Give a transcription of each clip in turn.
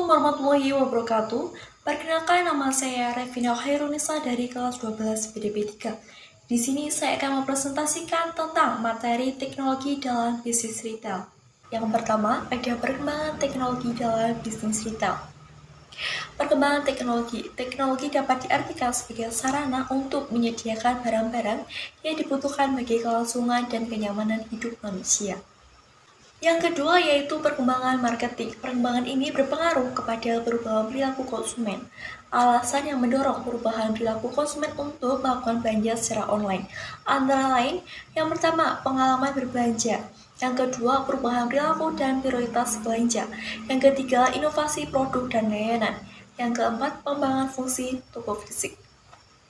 warahmatullahi wabarakatuh. Perkenalkan, nama saya Revina Khairunisa dari kelas 12 BDP 3. Di sini saya akan mempresentasikan tentang materi teknologi dalam bisnis retail. Yang pertama, ada perkembangan teknologi dalam bisnis retail. Perkembangan teknologi. Teknologi dapat diartikan sebagai sarana untuk menyediakan barang-barang yang dibutuhkan bagi kelangsungan dan kenyamanan hidup manusia. Yang kedua yaitu perkembangan marketing. Perkembangan ini berpengaruh kepada perubahan perilaku konsumen. Alasan yang mendorong perubahan perilaku konsumen untuk melakukan belanja secara online antara lain, yang pertama, pengalaman berbelanja. Yang kedua, perubahan perilaku dan prioritas belanja. Yang ketiga, inovasi produk dan layanan. Yang keempat, pengembangan fungsi toko fisik.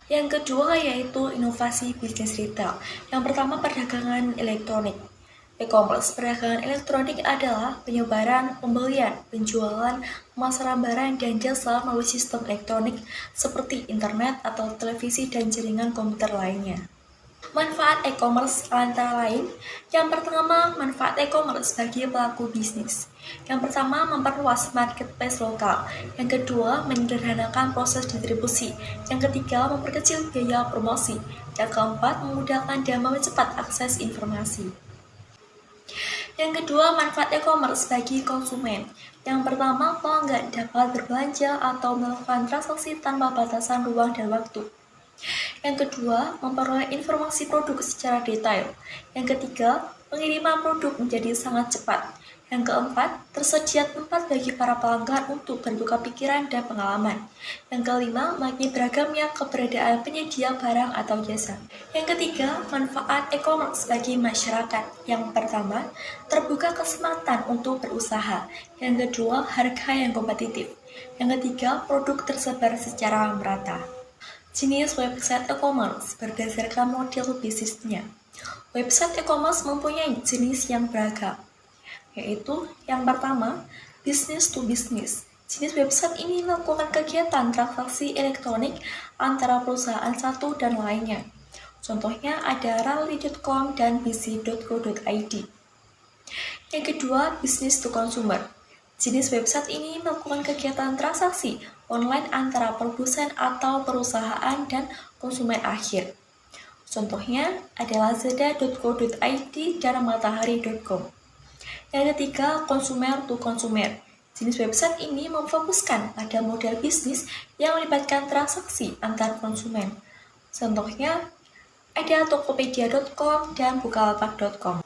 Yang kedua yaitu inovasi bisnis retail. Yang pertama, perdagangan elektronik. E-commerce, perdagangan elektronik adalah penyebaran, pembelian, penjualan, pemasaran barang dan jasa melalui sistem elektronik seperti internet atau televisi dan jaringan komputer lainnya. Manfaat e-commerce antara lain, yang pertama, manfaat e-commerce bagi pelaku bisnis. Yang pertama, memperluas marketplace lokal. Yang kedua, menyederhanakan proses distribusi. Yang ketiga, memperkecil biaya promosi. Yang keempat, memudahkan dan mempercepat akses informasi. Yang kedua, manfaat e-commerce bagi konsumen. Yang pertama, pelanggan dapat berbelanja atau melakukan transaksi tanpa batasan ruang dan waktu. Yang kedua, memperoleh informasi produk secara detail. Yang ketiga, pengiriman produk menjadi sangat cepat. Yang keempat, tersedia tempat bagi para pelanggan untuk bertukar pikiran dan pengalaman. Yang kelima, makin beragamnya keberadaan penyedia barang atau jasa. Yang ketiga, manfaat e-commerce bagi masyarakat. Yang pertama, terbuka kesempatan untuk berusaha. Yang kedua, harga yang kompetitif. Yang ketiga, produk tersebar secara merata. Jenis website e-commerce berdasarkan model bisnisnya. Website e-commerce mempunyai jenis yang beragam, yaitu yang pertama, business to business. Jenis website ini melakukan kegiatan transaksi elektronik antara perusahaan satu dan lainnya. Contohnya ada rally.com dan busy.co.id. Yang kedua, business to consumer. Jenis website ini melakukan kegiatan transaksi online antara produsen atau perusahaan dan konsumen akhir. Contohnya ada lazada.co.id dan matahari.com. Yang ketiga, consumer to consumer. Jenis website ini memfokuskan pada model bisnis yang melibatkan transaksi antar konsumen. Contohnya ada tokopedia.com dan bukalapak.com.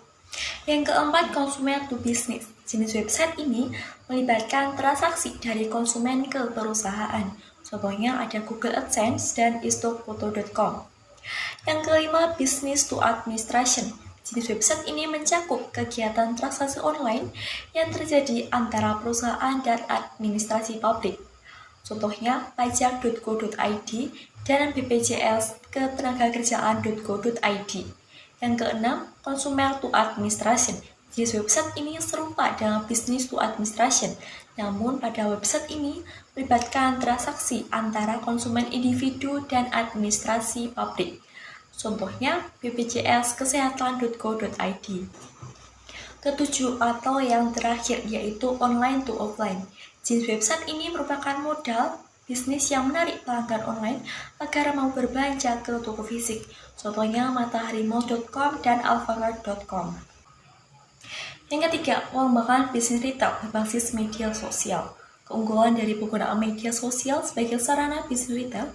Yang keempat, consumer to business. Jenis website ini melibatkan transaksi dari konsumen ke perusahaan. Contohnya ada Google AdSense dan istokfoto.com. Yang kelima, business to administration. Jenis website ini mencakup kegiatan transaksi online yang terjadi antara perusahaan dan administrasi publik. Contohnya pajak.go.id dan BPJS ketenagakerjaan.go.id. Yang keenam, consumer to administration. Jenis website ini serupa dengan business to administration, namun pada website ini melibatkan transaksi antara konsumen individu dan administrasi publik. Contohnya BPJS kesehatan.go.id. Ketujuh atau yang terakhir yaitu online to offline. Jenis website ini merupakan modal bisnis yang menarik pelanggan online agar mau berbelanja ke toko fisik. Contohnya mataharimall.com dan alfamart.com. Yang ketiga, pengembangan bisnis retail berbasis media sosial. Keunggulan dari penggunaan media sosial sebagai sarana bisnis retail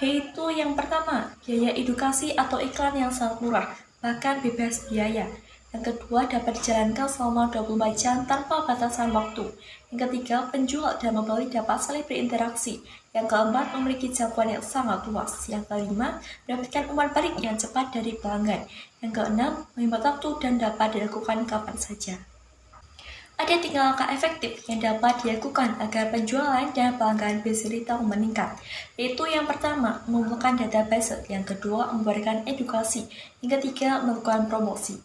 yaitu yang pertama, biaya edukasi atau iklan yang sangat murah, bahkan bebas biaya. Yang kedua, dapat dijalankan selama 24 jam tanpa batasan waktu. Yang ketiga, penjual dan pembeli dapat saling berinteraksi. Yang keempat, memiliki jangkauan yang sangat luas. Yang kelima, mendapatkan umpan balik yang cepat dari pelanggan. Yang keenam, menghemat waktu dan dapat dilakukan kapan saja. Ada 3 langkah efektif yang dapat dilakukan agar penjualan dan pelanggan bisnis retail meningkat, yaitu yang pertama, mengumpulkan database, yang kedua, memberikan edukasi, yang ketiga, melakukan promosi.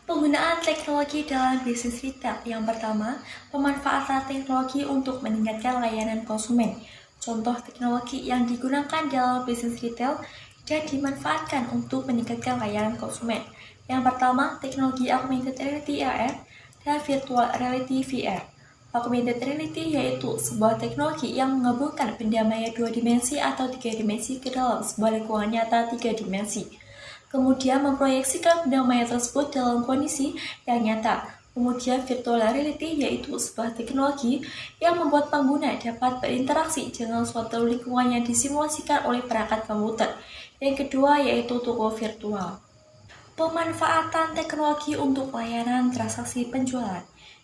Penggunaan teknologi dalam bisnis retail. Yang pertama, pemanfaatan teknologi untuk meningkatkan layanan konsumen. Contoh teknologi yang digunakan dalam bisnis retail dan dimanfaatkan untuk meningkatkan layanan konsumen. Yang pertama, teknologi augmented reality AR dan virtual reality VR. Augmented reality yaitu sebuah teknologi yang menggabungkan benda maya 2 dimensi atau 3 dimensi ke dalam sebuah lingkungan nyata 3 dimensi. Kemudian memproyeksikan benda maya tersebut dalam kondisi yang nyata. Kemudian virtual reality yaitu sebuah teknologi yang membuat pengguna dapat berinteraksi dengan suatu lingkungan yang disimulasikan oleh perangkat komputer. Yang kedua yaitu toko virtual. Pemanfaatan teknologi untuk layanan transaksi penjualan.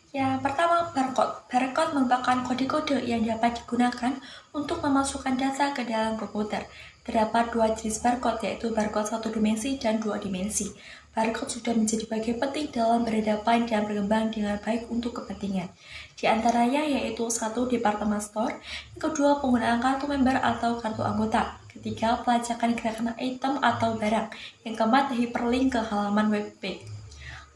Yang pertama, barcode. Barcode merupakan kode-kode yang dapat digunakan untuk memasukkan data ke dalam komputer. Terdapat dua jenis barcode, yaitu barcode 1 dimensi dan 2 dimensi. Barcode sudah menjadi bagian penting dalam berhadapan dan berkembang dengan baik untuk kepentingan. Di antaranya yaitu 1. Department store, yang kedua penggunaan kartu member atau kartu anggota, ketiga pelacakan gerakan item atau barang, yang keempat hyperlink ke halaman web page.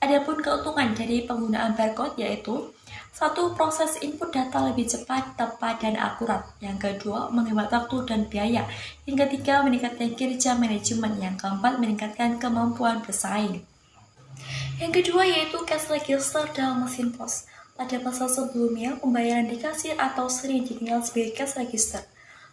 Adapun keuntungan dari penggunaan barcode yaitu 1. Proses input data lebih cepat, tepat, dan akurat. Yang kedua, menghemat waktu dan biaya. Yang ketiga, meningkatkan kinerja manajemen. Yang keempat, meningkatkan kemampuan bersaing. Yang kedua yaitu cash register dalam mesin pos. Pada masa sebelumnya, pembayaran di kasir atau sering dikenal sebagai cash register.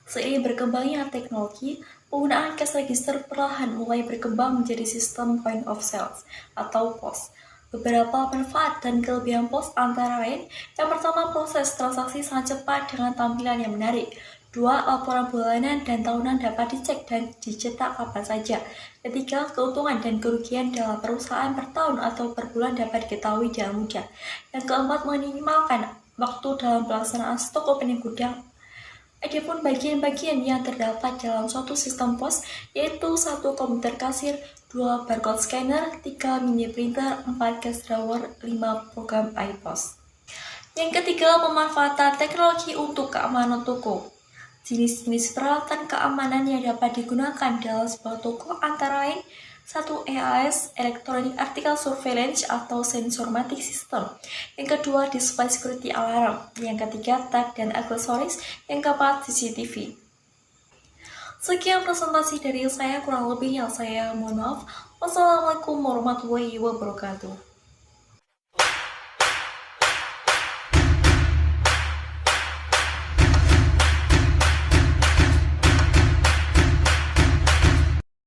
Seiring berkembangnya teknologi, penggunaan cash register perlahan mulai berkembang menjadi sistem point of sales atau POS. Beberapa manfaat dan kelebihan POS antara lain, yang pertama proses transaksi sangat cepat dengan tampilan yang menarik. 2. Laporan bulanan dan tahunan dapat dicek dan dicetak kapan saja. Ketiga, keuntungan dan kerugian dalam perusahaan per tahun atau per bulan dapat diketahui dengan mudah. Yang keempat, meminimalkan waktu dalam pelaksanaan stok opening gudang. Adapun bagian-bagian yang terdapat dalam suatu sistem POS yaitu 1. Komputer kasir, 2. Barcode scanner, 3. Mini printer, 4. Cash drawer, 5. Program iPOS. Yang ketiga, pemanfaatan teknologi untuk keamanan toko. Jenis-jenis peralatan keamanan yang dapat digunakan dalam sebuah toko antara lain 1. EAS, Electronic Article Surveillance atau Sensormatic System. Yang kedua, Display Security Alarm. Yang ketiga, tag dan aksesoris. Yang keempat, CCTV. Sekian presentasi dari saya, kurang lebihnya saya mohon maaf. Wassalamualaikum warahmatullahi wabarakatuh.